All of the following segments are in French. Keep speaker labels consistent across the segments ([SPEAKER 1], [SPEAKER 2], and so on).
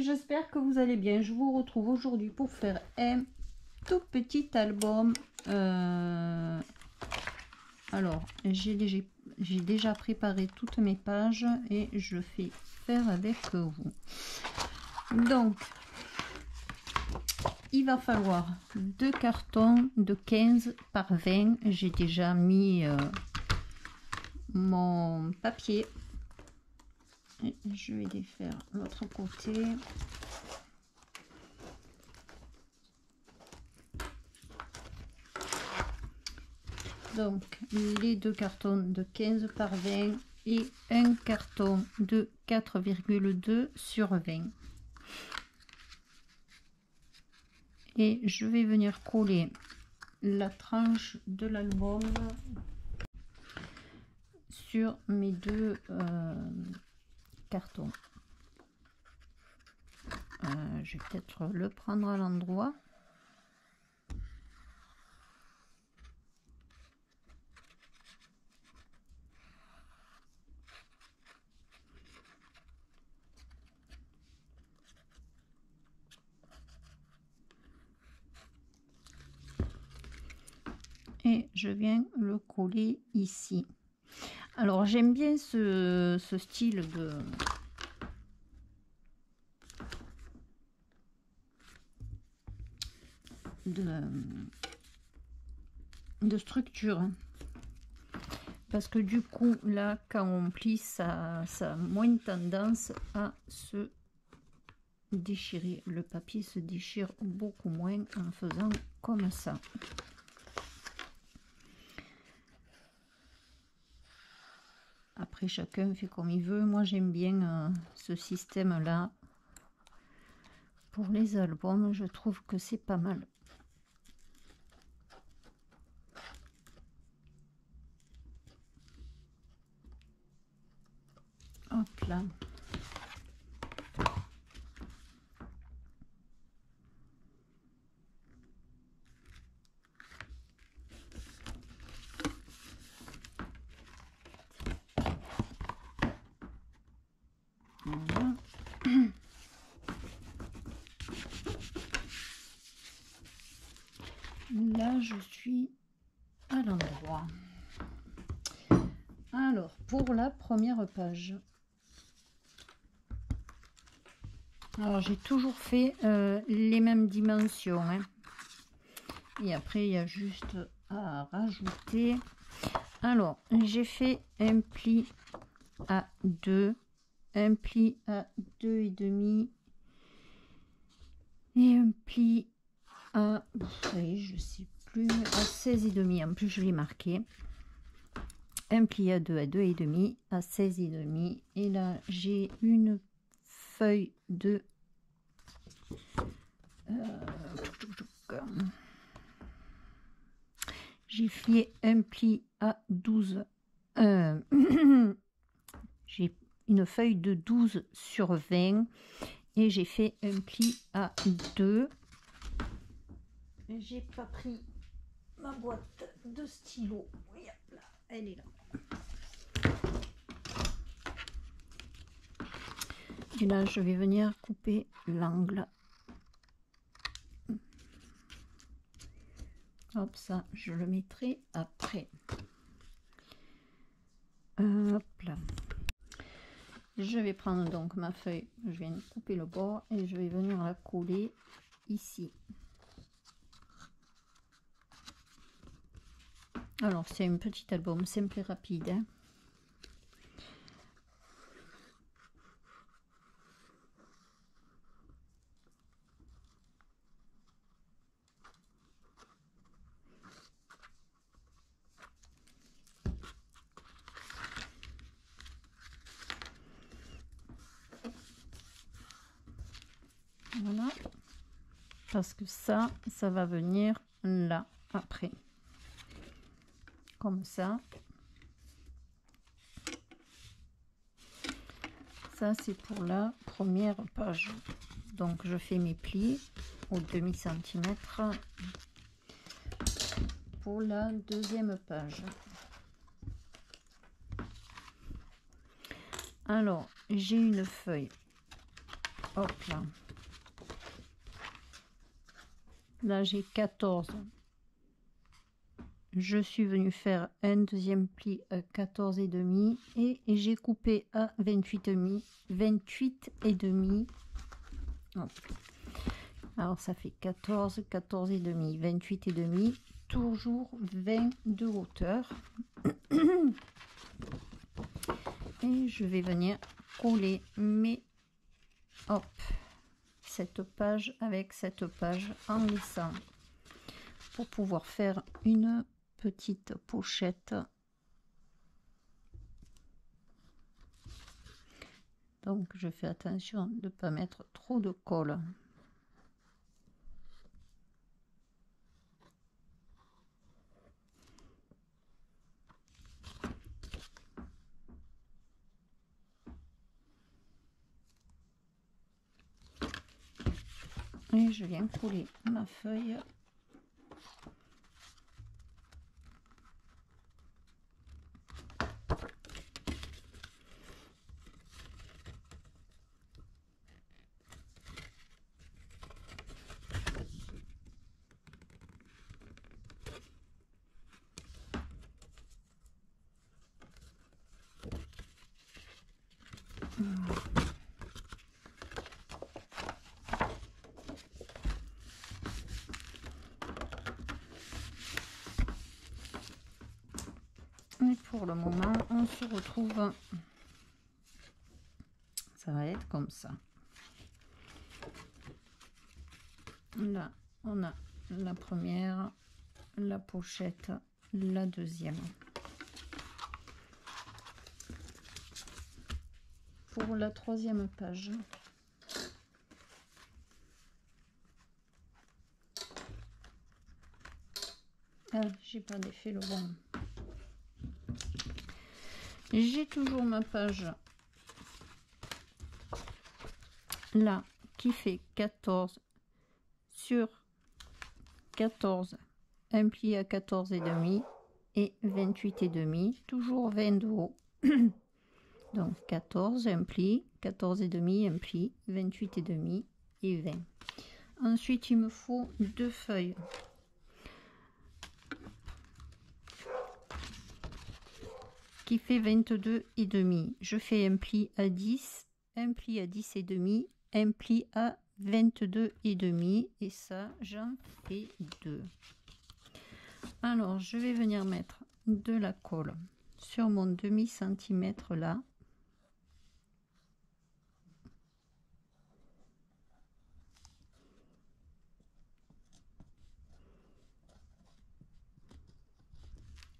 [SPEAKER 1] j'espère que vous allez bien. Je vous retrouve aujourd'hui pour faire un tout petit album. Alors, j'ai déjà préparé toutes mes pages et je fais faire avec vous. Donc, il va falloir 2 cartons de 15 par 20. J'ai déjà mis mon papier. Et je vais défaire l'autre côté. Donc, les 2 cartons de 15 par 20 et un carton de 4,2 sur 20. Et je vais venir coller la tranche de l'album sur mes 2 cartons. Je vais peut-être le prendre à l'endroit. Et je viens le coller ici. Alors j'aime bien ce style de structure, parce que du coup là quand on plie ça a moins tendance à se déchirer. Le papier se déchire beaucoup moins en faisant comme ça. Après, chacun fait comme il veut. Moi, j'aime bien ce système-là. Pour les albums, je trouve que c'est pas mal. Hop là. Voilà. Là, je suis à l'endroit. Alors, pour la première page. Alors, j'ai toujours fait les mêmes dimensions. Hein. Et après, il y a juste à rajouter. Alors, j'ai fait un pli à 2, un pli à 2,5 et un pli à, je sais plus, à 16,5. En plus, je l'ai marqué. Un pli à 2 à 2,5 à 16,5. Et là, j'ai une feuille de j'ai fait un pli à 12. J'ai une feuille de 12 sur 20 et j'ai fait un pli à 2. J'ai pas pris ma boîte de stylo. Là, elle est là. Et là, je vais venir couper l'angle. Hop, ça, je le mettrai après. Hop là. Je vais prendre donc ma feuille, je viens de couper le bord et je vais venir la coller ici. Alors, c'est un petit album simple et rapide. Hein. Voilà, parce que ça va venir là après, comme ça. Ça c'est pour la première page. Donc je fais mes plis au demi-centimètre pour la deuxième page. Alors j'ai une feuille hop là. Là j'ai 14. Je suis venue faire un deuxième pli à 14 et demi et j'ai coupé à 28 et demi. Hop. Alors ça fait 14, 14 et demi, 28 et demi, toujours 20 de hauteur. Et je vais venir coller mes, hop, cette page avec cette page en laissant pour pouvoir faire une petite pochette. Donc je fais attention de ne pas mettre trop de colle. Et je viens coller ma feuille. Et pour le moment, on se retrouve, ça va être comme ça. Là, on a la première, la pochette, la deuxième. Pour la troisième page, ah, j'ai pas défait le bon. J'ai toujours ma page là qui fait 14 sur 14, un pli à 14 et demi et 28 et demi, toujours 20 de haut. Donc 14, un pli, 14 et demi, un pli, 28 et demi et 20. Ensuite, il me faut deux feuilles. Qui fait 22 et demi. Je fais un pli à 10, un pli à 10 et demi, un pli à 22 et demi et ça j'en fais deux. Alors je vais venir mettre de la colle sur mon demi centimètre là.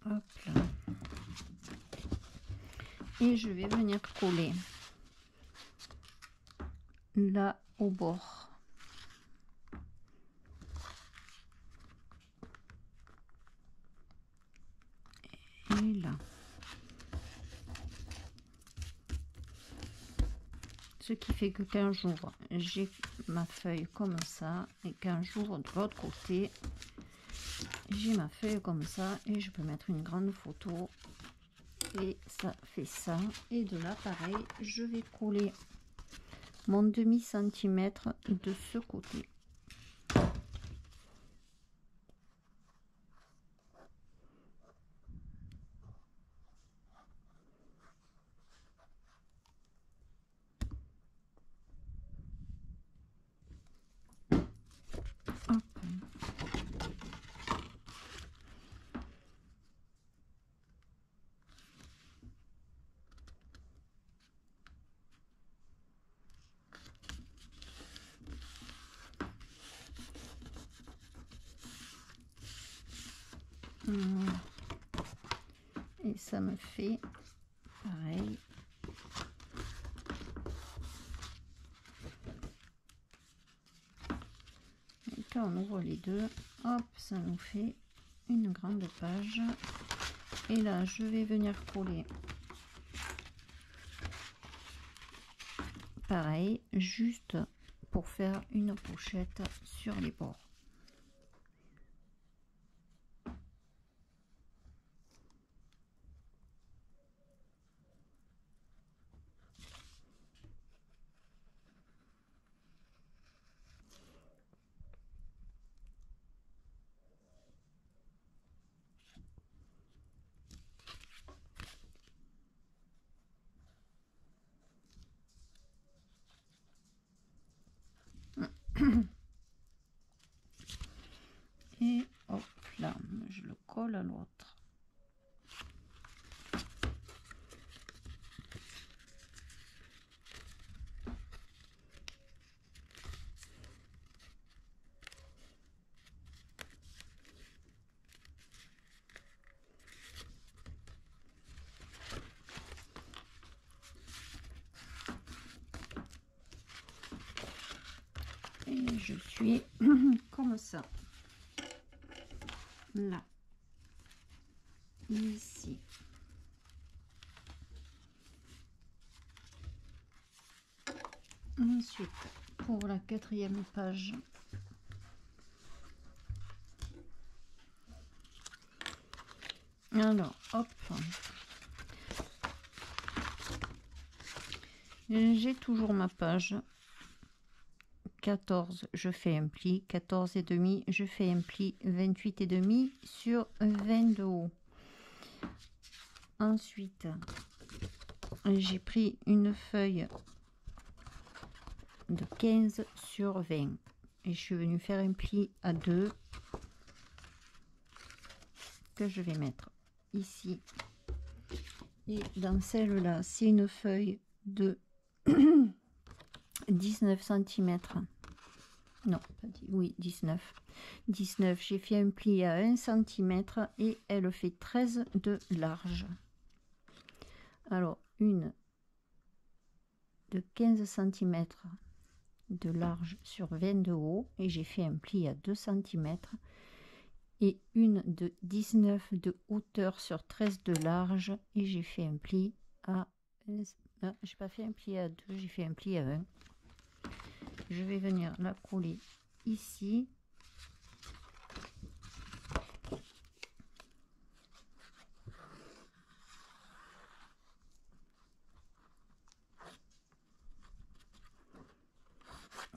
[SPEAKER 1] Hop là. Et je vais venir coller là au bord. Et là. Ce qui fait que quand j'ouvre, j'ai ma feuille comme ça, et quand j'ouvre de l'autre côté, j'ai ma feuille comme ça, et je peux mettre une grande photo. Et ça fait ça. Et de là, pareil, je vais coller mon demi centimètre de ce côté. Hop. Et ça me fait pareil. Et quand on ouvre les deux, hop, ça nous fait une grande page. Et là, je vais venir coller pareil, juste pour faire une pochette sur les bords. Et hop là, je le colle à l'autre. Et je suis comme ça. Là. Ici. Ensuite, pour la 4e page, alors hop, j'ai toujours ma page 14, je fais un pli, 14 et demi, je fais un pli, 28 et demi sur 20 de haut. Ensuite, j'ai pris une feuille de 15 sur 20 et je suis venue faire un pli à 2 que je vais mettre ici. Et dans celle-là, c'est une feuille de 19 cm. Non, pas 10, oui, 19. 19, j'ai fait un pli à 1 cm et elle fait 13 de large. Alors, une de 15 cm de large sur 20 de haut et j'ai fait un pli à 2 cm et une de 19 de hauteur sur 13 de large et j'ai fait un pli à j'ai pas fait un pli à 2, j'ai fait un pli à 1. Je vais venir la coller ici.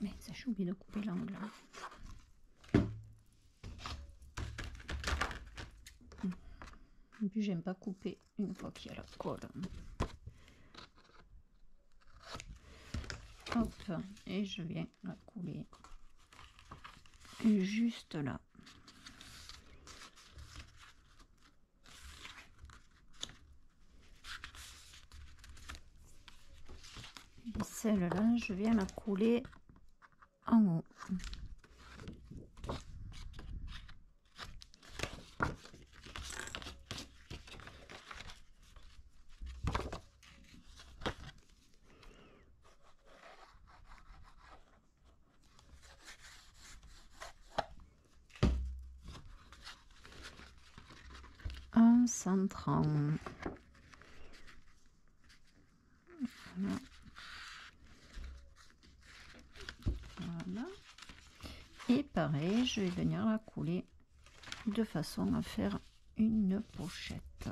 [SPEAKER 1] Mais ça, j'ai oublié de couper l'angle. Et puis j'aime pas couper une fois qu'il y a la colle. Hop, et je viens la coller juste là. Et celle-là, je viens la coller en haut. En centrant. Voilà. Voilà. Et pareil, je vais venir la couler de façon à faire une pochette.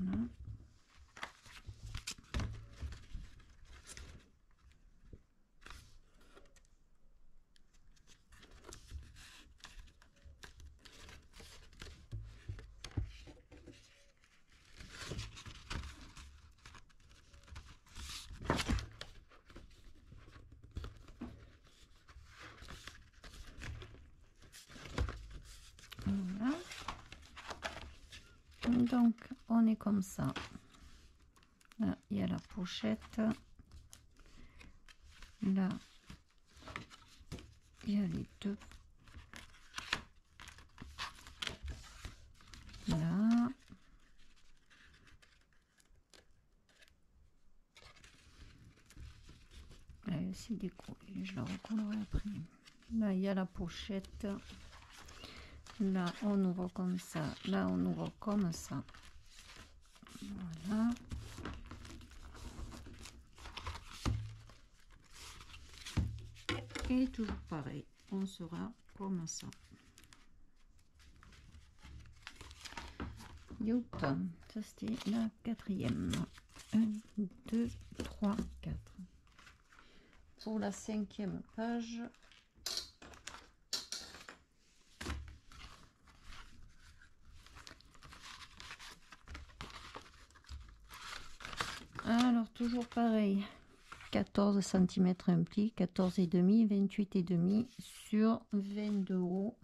[SPEAKER 1] Voilà. Voilà. Donc on est comme ça. Là il y a la pochette. Là il y a les deux. Là. Elle est aussi décollée, je la recollerai après. Là il y a la pochette. Là on ouvre comme ça, là on ouvre comme ça. Voilà. Et toujours pareil, on sera comme ça. Youp, ça c'était la 4e. 1, 2, 3, 4. Pour la 5e page, alors toujours pareil, 14 cm un pli, 14 et demi, 28 et demi sur 22 euros.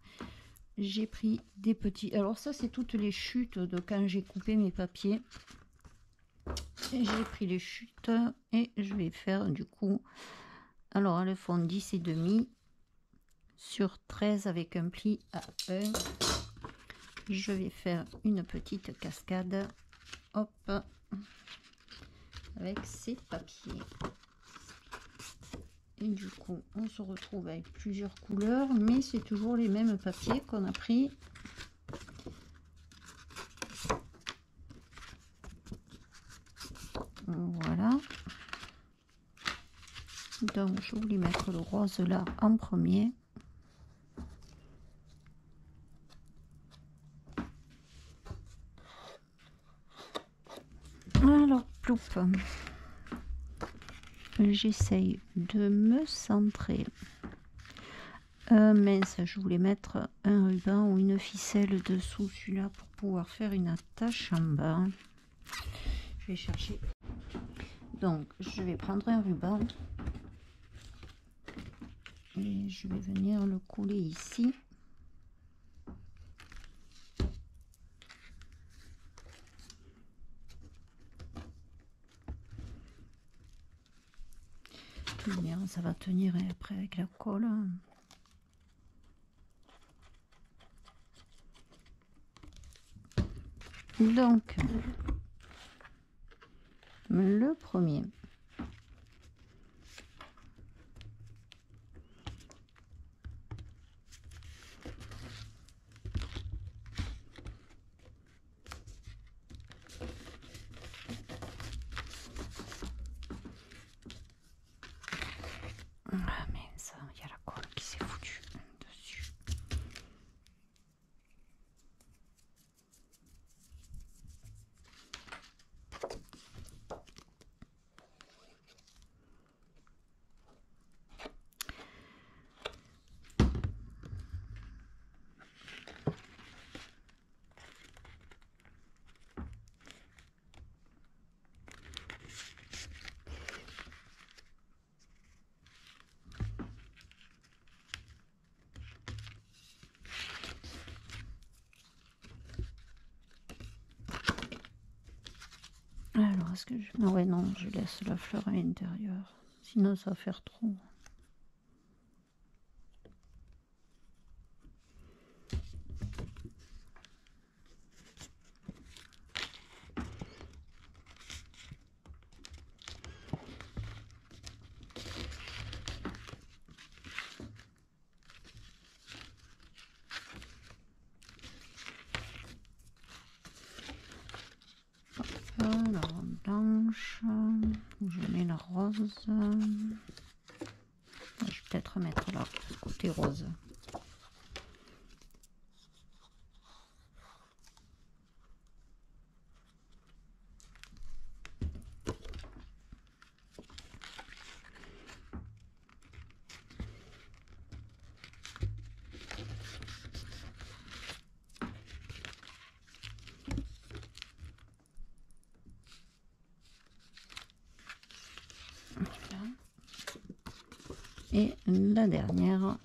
[SPEAKER 1] J'ai pris des petits, alors ça c'est toutes les chutes de quand j'ai coupé mes papiers. J'ai pris les chutes et je vais faire du coup, alors elles font 10 et demi sur 13 avec un pli à 1. Je vais faire une petite cascade, hop, avec ces papiers. Et du coup on se retrouve avec plusieurs couleurs, mais c'est toujours les mêmes papiers qu'on a pris. Voilà, donc je voulais mettre le rose là en premier. Alors ploup, j'essaye de me centrer. Mince, je voulais mettre un ruban ou une ficelle dessous celui-là pour pouvoir faire une attache en bas. Je vais chercher. Donc je vais prendre un ruban et je vais venir le couler ici. Bien, ça va tenir après avec la colle. Donc le premier, ah mince, il y a la colle qui s'est foutue dessus. Alors, est-ce que je... Ah ouais, non, je laisse la fleur à l'intérieur. Sinon, ça va faire trop. La blanche, je mets la rose. Je vais peut-être mettre là, côté rose. Et la dernière,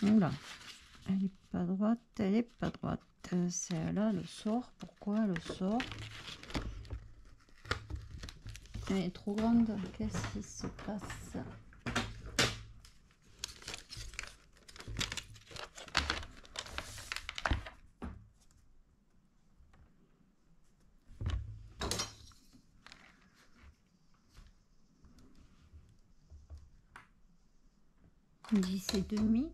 [SPEAKER 1] oula, elle est pas droite, elle est pas droite. Celle-là, le sort. Pourquoi le sort? Elle est trop grande. Qu'est-ce qui se passe? Dix et demi.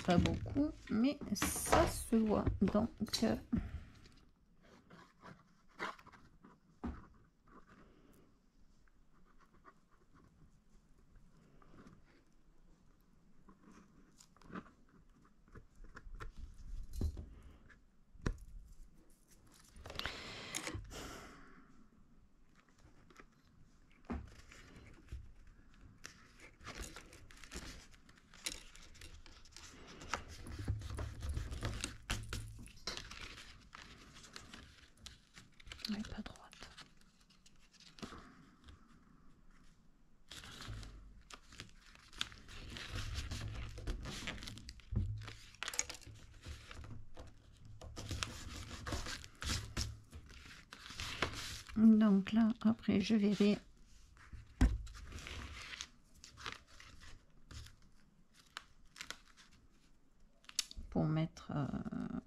[SPEAKER 1] pas beaucoup, mais ça se voit. Donc elle est pas droite. Donc là, après, je verrai pour mettre un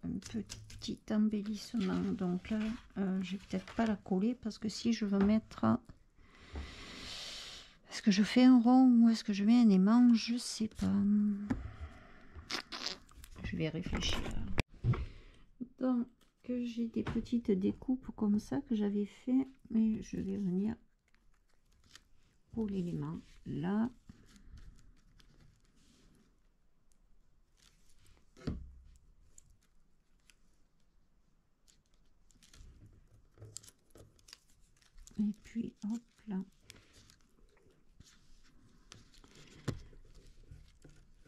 [SPEAKER 1] petit embellissement. Donc là, je vais peut-être pas la coller parce que si je veux mettre, est-ce que je fais un rond ou est-ce que je mets un aimant, je sais pas. Je vais réfléchir. Donc j'ai des petites découpes comme ça que j'avais fait, mais je vais venir pour l'élément là. Et puis hop là.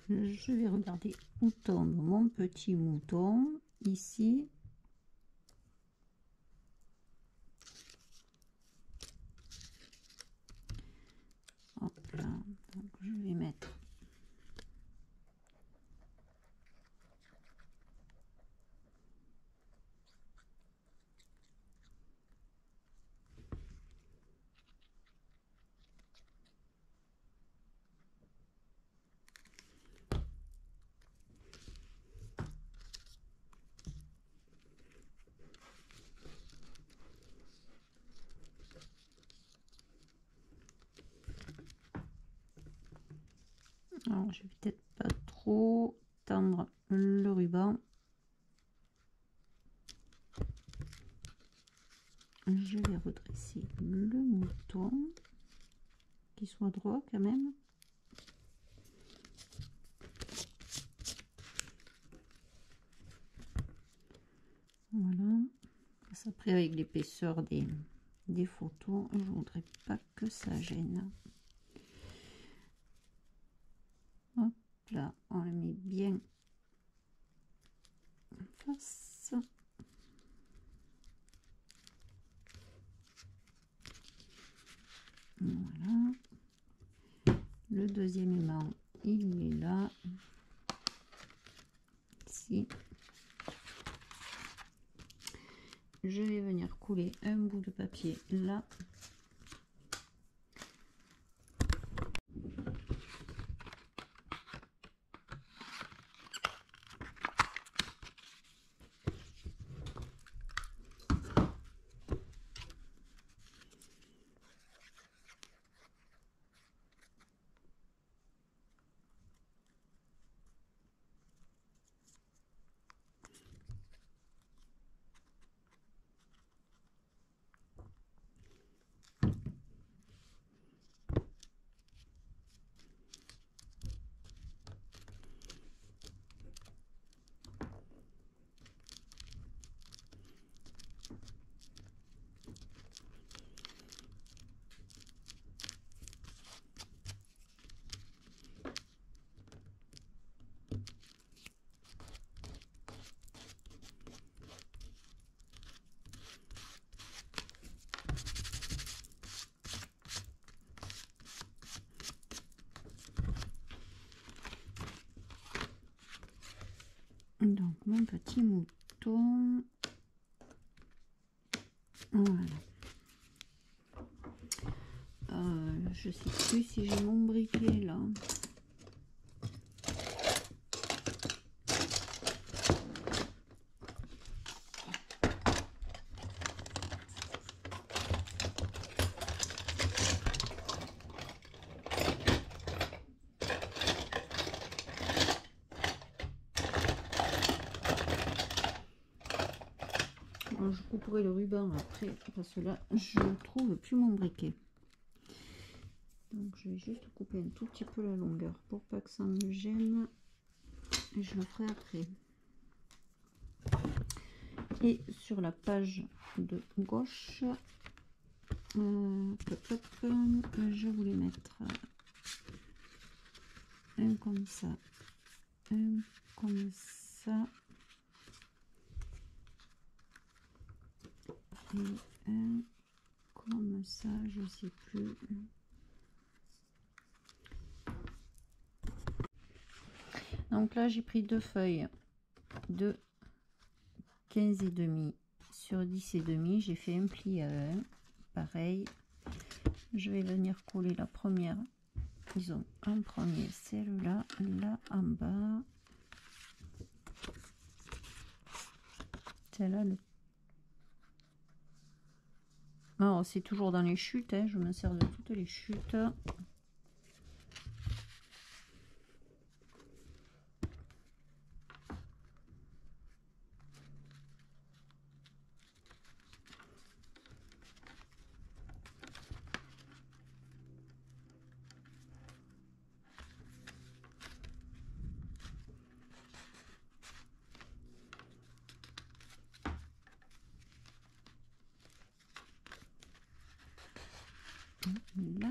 [SPEAKER 1] Je vais regarder où tombe mon petit mouton ici. Hop là, donc je vais mettre alors je vais peut-être pas trop tendre le ruban. Je vais redresser le mouton, qu'il soit droit quand même. Voilà. Après avec l'épaisseur des photos, je voudrais pas que ça gêne. Hop là, on le met bien en face. Voilà. Le deuxième aimant, il est là. Ici. Je vais venir couler un bout de papier là. Donc mon petit mouton, voilà. Je sais plus si j'ai mon briquet là. Bon, je couperai le ruban après parce que là je ne trouve plus mon briquet. Donc je vais juste couper un tout petit peu la longueur pour pas que ça me gêne. Et je le ferai après. Et sur la page de gauche, je voulais mettre un comme ça, un comme ça et un comme ça, je sais plus. Donc là j'ai pris deux feuilles de 15,5 sur 10,5, j'ai fait un pli à un, pareil. Je vais venir coller la première, disons en premier celle-là, là en bas, celle-là. Alors c'est toujours dans les chutes, hein, je me sers de toutes les chutes. Là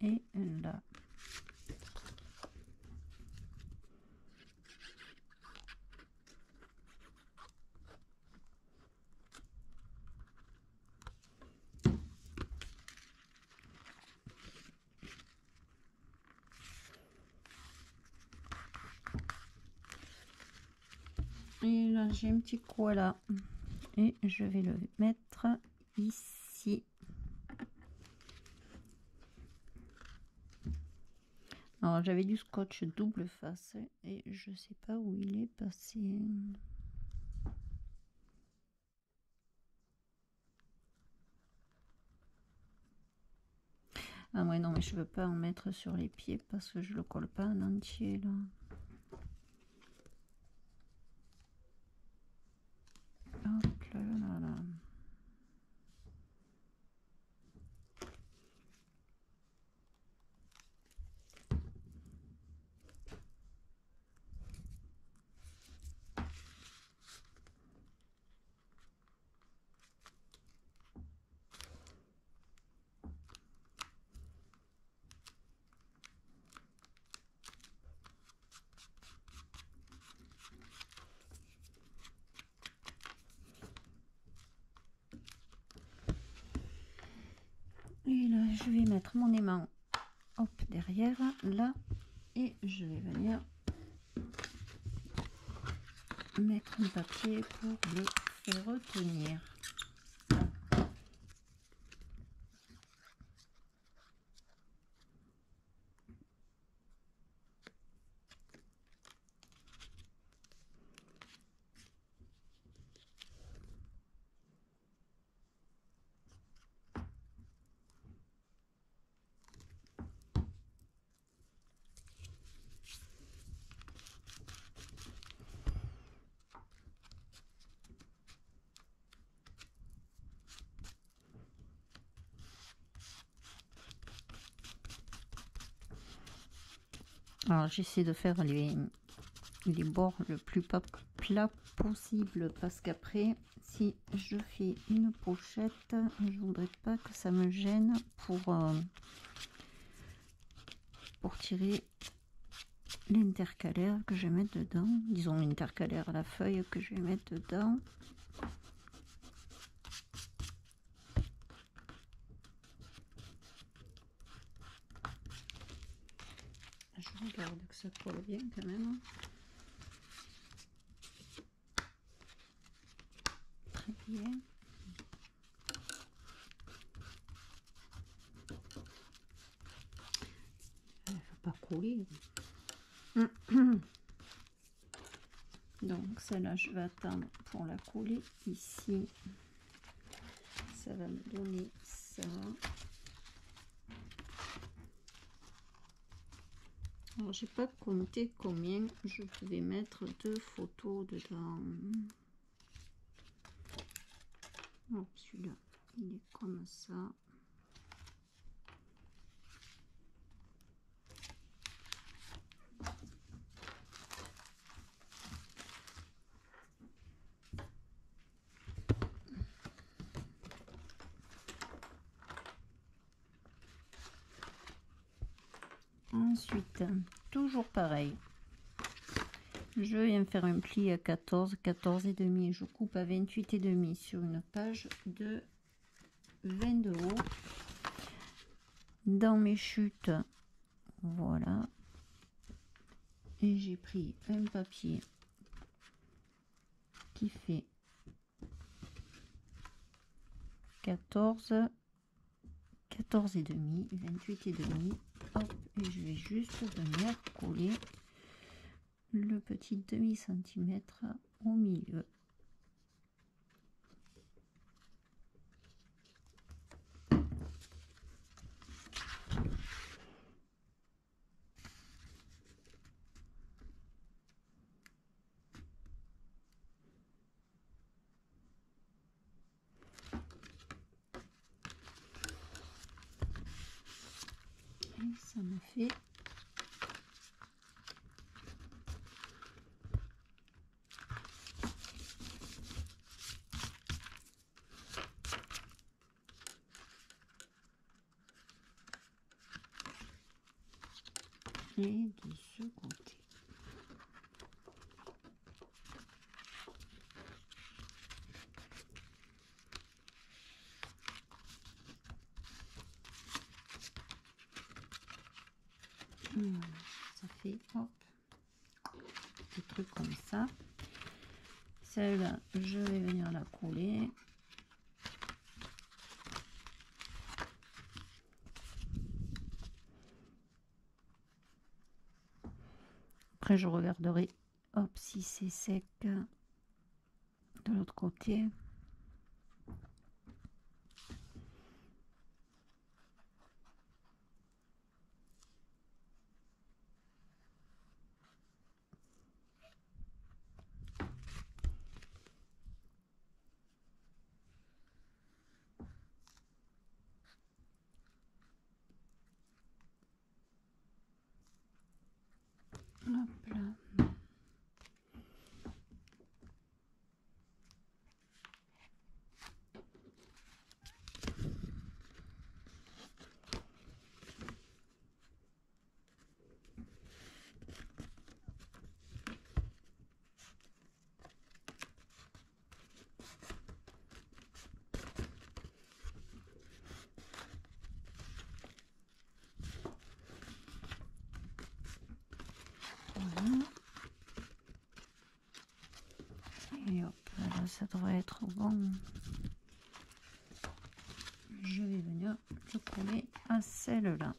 [SPEAKER 1] et là. Et là j'ai un petit koala et je vais le mettre ici. Alors j'avais du scotch double face et je sais pas où il est passé. Ah ouais, non mais je veux pas en mettre sur les pieds parce que je le colle pas en entier là. Hop là là là. Et là je vais mettre mon aimant, hop, derrière là, et je vais venir mettre un papier pour le faire retenir. Alors j'essaie de faire les bords le plus plat possible parce qu'après si je fais une pochette, je voudrais pas que ça me gêne pour tirer l'intercalaire que je vais mettre dedans, disons l'intercalaire, la feuille que je vais mettre dedans. Je regarde que ça colle bien quand même. Très bien. Il ne faut pas coller. Donc celle-là, je vais attendre pour la coller ici. Ça va me donner ça. Alors j'ai pas compté combien je devais mettre de photos dedans. Celui-là, il est comme ça. Ensuite, toujours pareil. Je viens faire un pli à 14, 14 et demi. Je coupe à 28 et demi sur une page de 20 de haut. Dans mes chutes, voilà. Et j'ai pris un papier qui fait 14, 14 et demi, 28 et demi. Hop, et je vais juste venir coller le petit demi-centimètre au milieu. Et ça me fait et de ce côté. Voilà, ça fait hop, des trucs comme ça. Celle-là, je vais venir la coller. Après, je regarderai, hop, si c'est sec de l'autre côté. Hop là. Voilà. Et hop, là, ça devrait être bon. Je vais venir le coller à celle-là.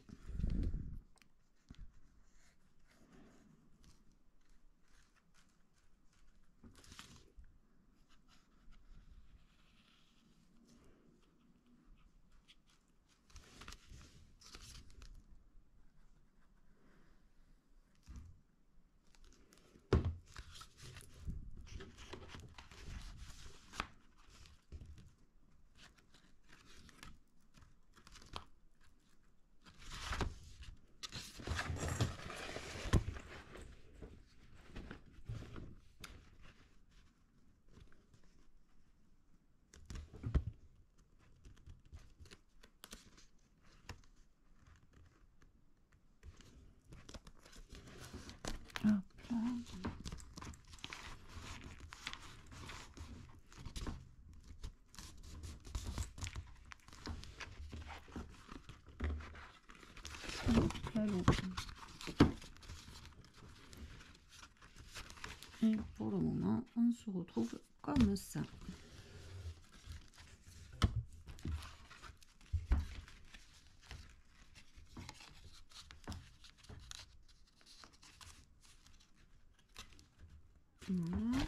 [SPEAKER 1] Hop là. Hop là, l'autre. Et pour le moment, on se retrouve comme ça. Voilà.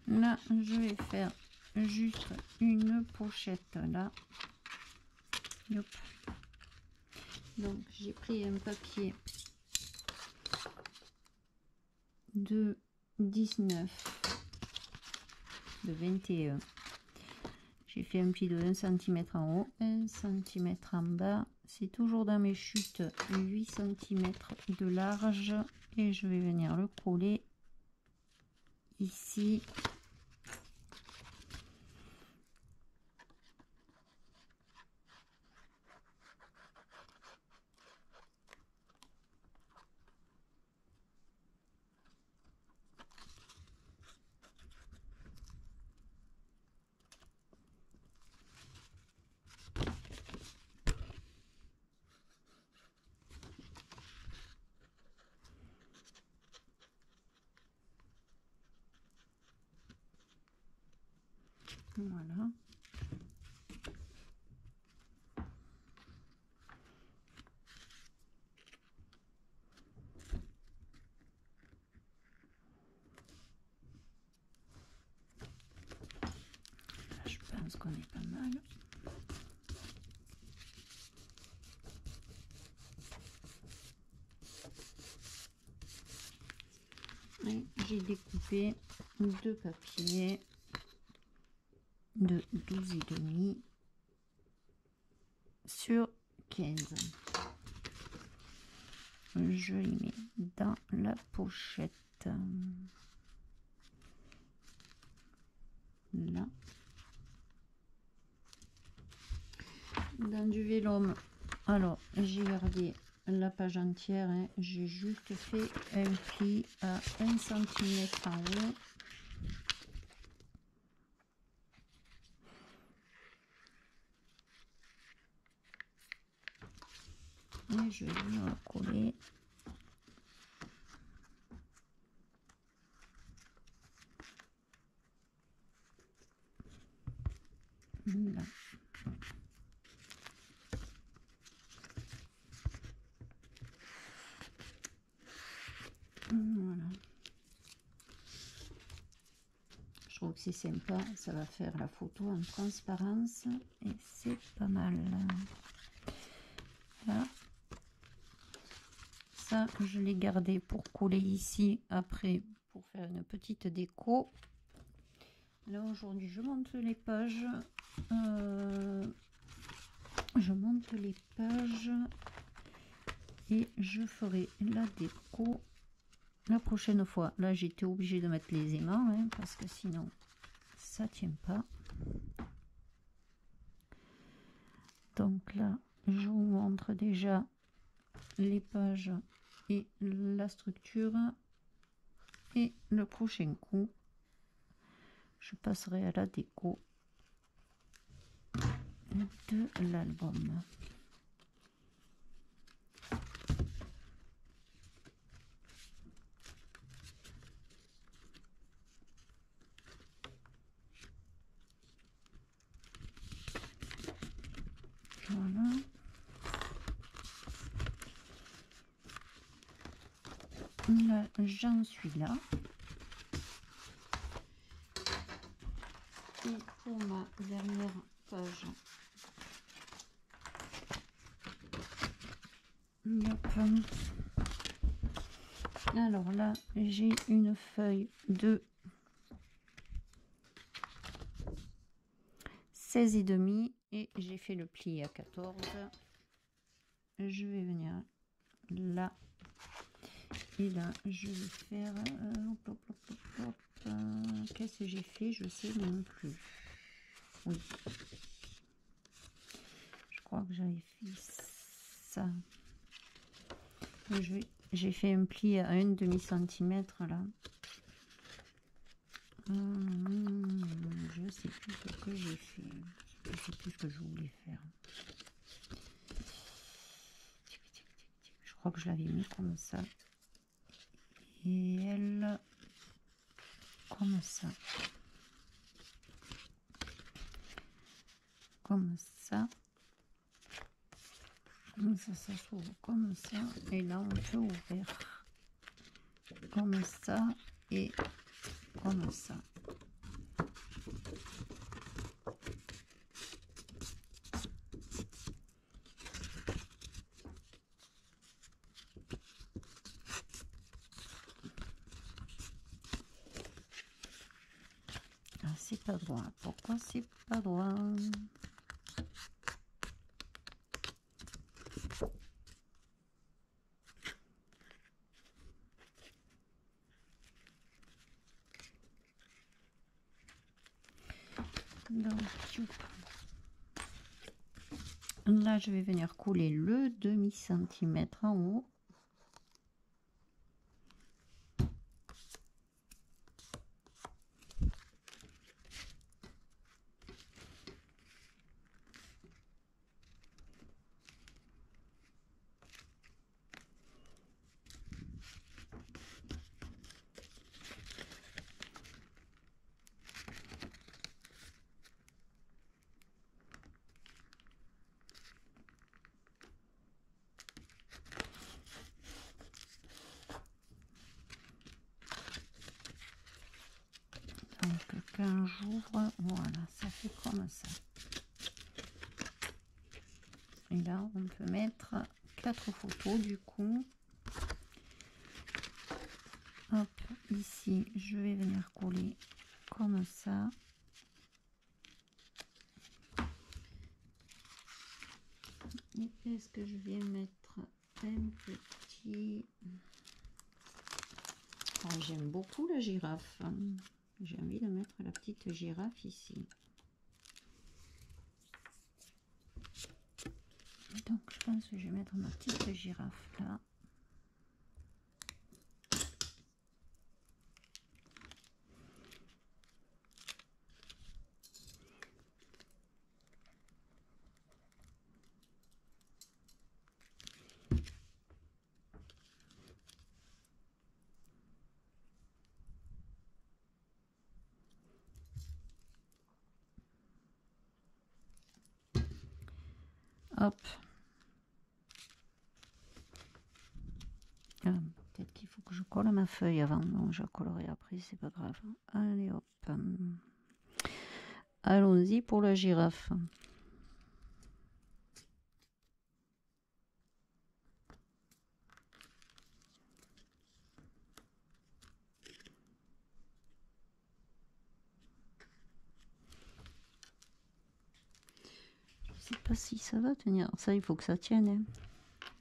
[SPEAKER 1] Là, je vais faire juste une pochette là. Hop. Donc j'ai pris un papier de 19, de 21. J'ai fait un pli de 1 cm en haut, 1 cm en bas. C'est toujours dans mes chutes 8 cm de large et je vais venir le coller ici. Voilà. Là, je pense qu'on est pas mal. Et j'ai découpé deux papiers de 12,5 sur 15. Je les mets dans la pochette. Là. Dans du vélum, alors j'ai gardé la page entière, hein. J'ai juste fait un pli à 1 cm en haut. Et je vais venir coller. Là. Voilà. Je trouve que c'est sympa, ça va faire la photo en transparence et c'est pas mal. Là. Ça, je l'ai gardé pour coller ici après pour faire une petite déco. Là aujourd'hui je monte les pages. Je monte les pages et je ferai la déco la prochaine fois. Là j'étais obligée de mettre les aimants, hein, parce que sinon ça tient pas. Donc là je vous montre déjà les pages et la structure, et le prochain coup je passerai à la déco de l'album. Voilà. Là, j'en suis là. Et pour ma dernière page, hop. Alors là, j'ai une feuille de 16,5 et j'ai fait le pli à 14. Je vais venir là et là je vais faire qu'est-ce que j'ai fait, je sais même plus. Oui, je crois que j'avais fait ça. J'ai fait un pli à 1,5 cm là. Je sais plus ce que j'ai fait. Je sais plus ce que je voulais faire. Je crois que je l'avais mis comme ça. Et elle comme ça. Comme ça. Ça s'ouvre comme ça. Et là, on peut ouvrir comme ça et comme ça. pas droit? Pourquoi c'est pas droit? Donc, là, je vais venir couler le demi-centimètre en haut. Donc quand j'ouvre, voilà, ça fait comme ça. Et là, on peut mettre 4 photos du coup. Hop, ici, je vais venir coller comme ça. Et est-ce que je vais mettre un petit... Oh, j'aime beaucoup la girafe. J'ai envie de mettre la petite girafe ici. Donc je pense que je vais mettre ma petite girafe là. Hop. Peut-être qu'il faut que je colle ma feuille avant. Non, je collerai après, c'est pas grave. Allez hop. Allons-y pour la girafe. Je sais pas si ça va tenir. Ça, il faut que ça tienne. Hein.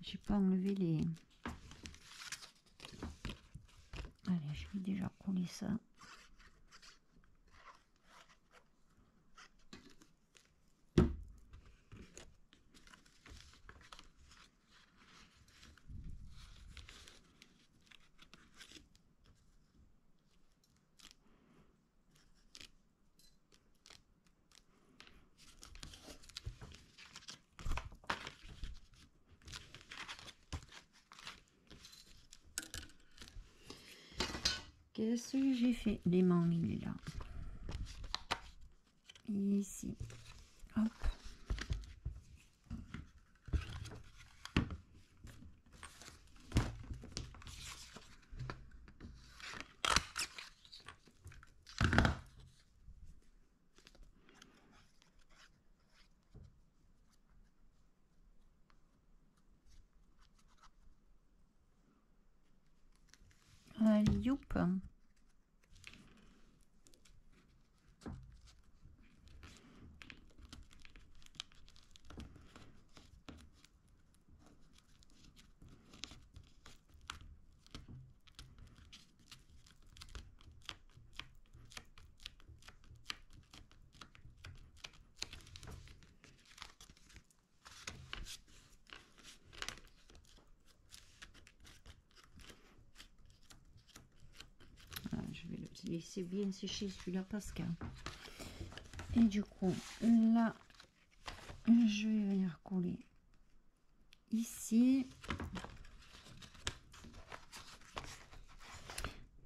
[SPEAKER 1] J'ai pas enlevé les... Allez, je vais déjà coller ça. Qu'est-ce que j'ai fait? L'aimant, il est là. Ici. Hop. Allez, youp. Je vais le laisser bien sécher celui-là parce que... Et du coup, là, je vais venir coller ici.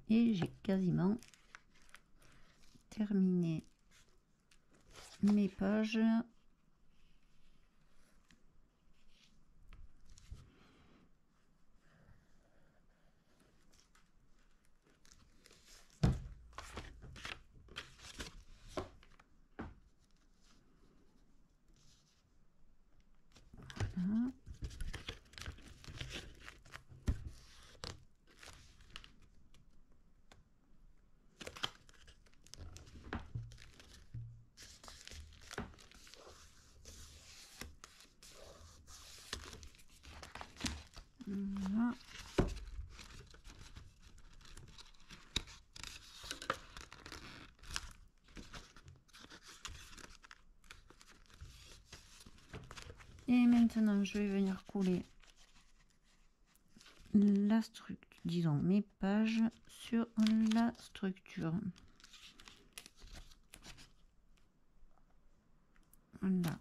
[SPEAKER 1] Et j'ai quasiment terminé mes pages. Voilà. Voilà. Et maintenant, je vais venir coller la structure, disons mes pages sur la structure. Voilà.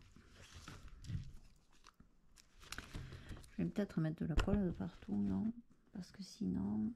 [SPEAKER 1] Je vais peut-être mettre de la colle de partout, non? Parce que sinon...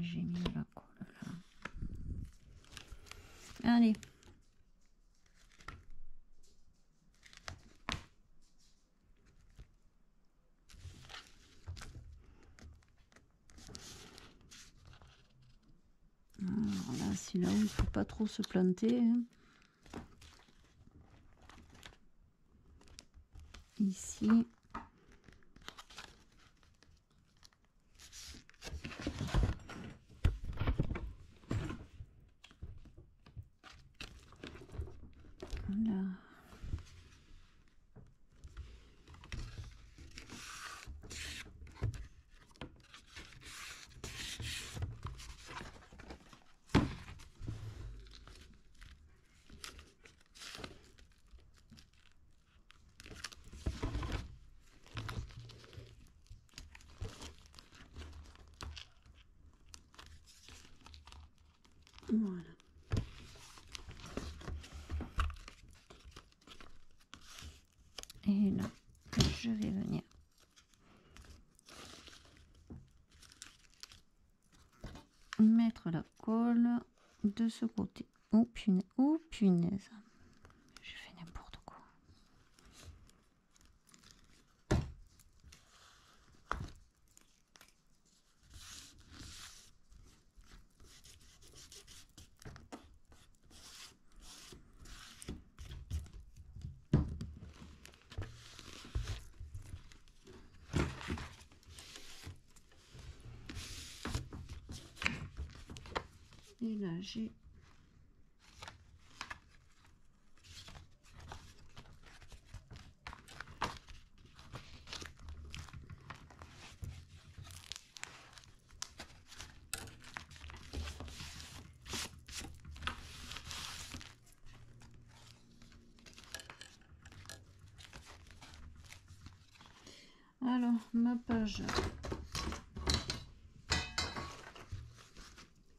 [SPEAKER 1] J'ai mis la colle là. Allez. Alors là, c'est là où il ne faut pas trop se planter. Hein. Ici. Voilà. Voilà. Et là, je vais venir mettre la colle de ce côté. Oh punaise, oh punaise. Je fais n'importe quoi. Et là, j'ai alors ma page.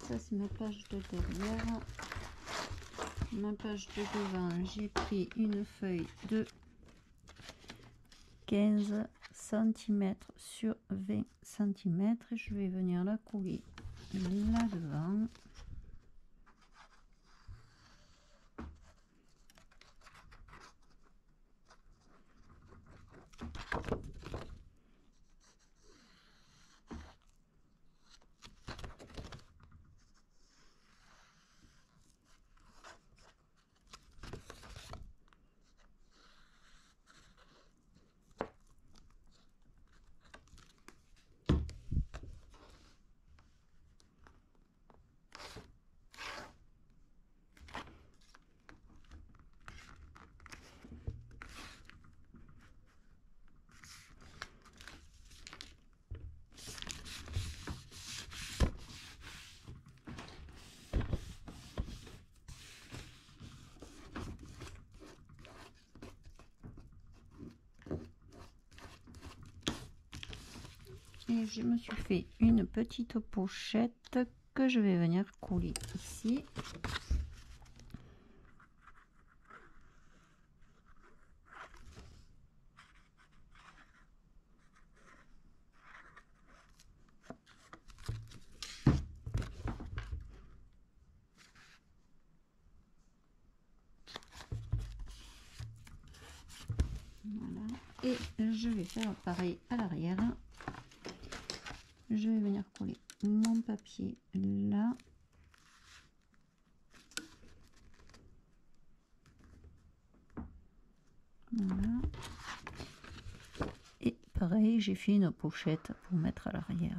[SPEAKER 1] Ça c'est ma page de derrière. Ma page de devant, j'ai pris une feuille de 15 cm sur 20 cm et je vais venir la couler là devant. Et je me suis fait une petite pochette que je vais venir coller ici. et je vais faire pareil à l'arrière. Je vais venir coller mon papier là. Voilà. Et pareil, j'ai fait une pochette pour mettre à l'arrière.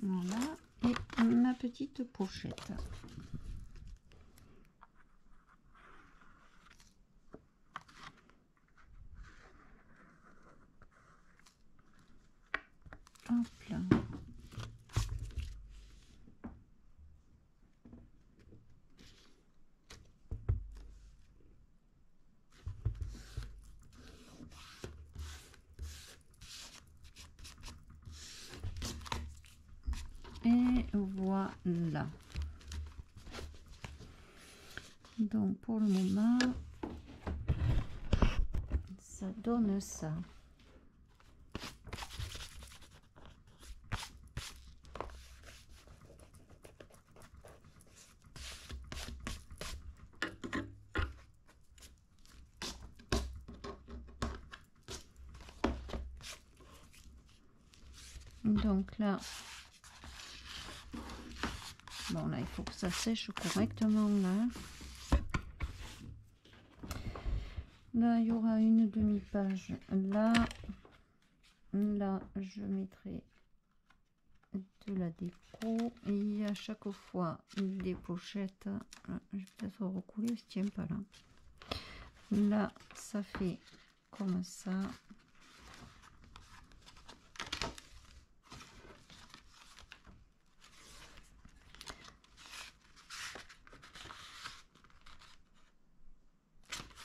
[SPEAKER 1] Voilà, et ma petite pochette. Hop là. Et voilà. Donc pour le moment, ça donne ça. Donc là, bon là il faut que ça sèche correctement là. Là il y aura une demi-page là. Là je mettrai de la déco et à chaque fois des pochettes. Je vais peut-être recouler, je tiens pas là. Là ça fait comme ça.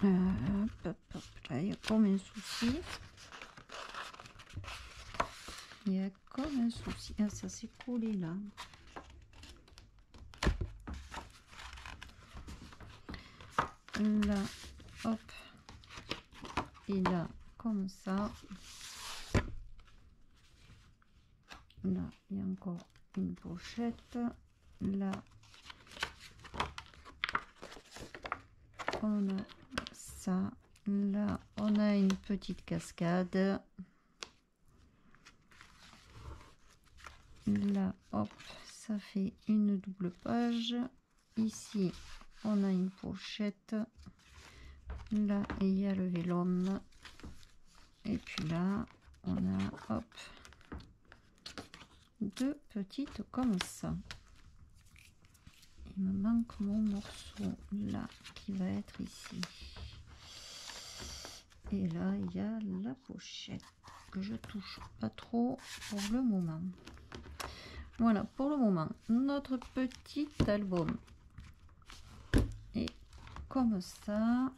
[SPEAKER 1] Hop, hop, là, il y a comme un souci. Il y a comme un souci. Ah, ça s'est collé là. Là, hop. Et là, comme ça. Là, il y a encore une pochette. Là, on a ça. Là, on a une petite cascade. Là, hop, ça fait une double page. Ici, on a une pochette. Là, il y a le vélum. Et puis là, on a, hop, deux petites comme ça. Il me manque mon morceau là qui va être ici. Et là, il y a la pochette que je touche pas trop pour le moment. Voilà, pour le moment, notre petit album est comme ça.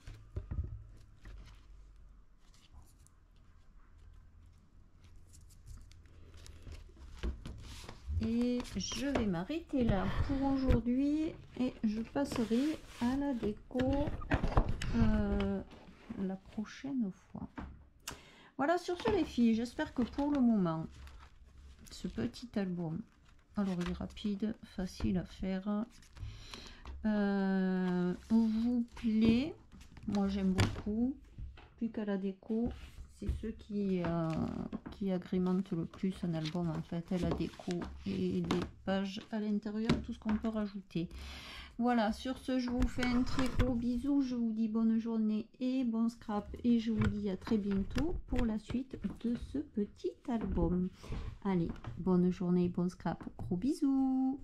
[SPEAKER 1] Et je vais m'arrêter là pour aujourd'hui et je passerai à la déco la prochaine fois. Voilà, sur ce les filles, j'espère que pour le moment, ce petit album, alors il est rapide, facile à faire, vous plaît. Moi j'aime beaucoup. Plus qu'à la déco, c'est ce qui agrémente le plus un album en fait, la déco et les pages à l'intérieur, tout ce qu'on peut rajouter. Voilà, sur ce je vous fais un très gros bisou, je vous dis bonne journée et bon scrap et je vous dis à très bientôt pour la suite de ce petit album. Allez, bonne journée, bon scrap, gros bisous.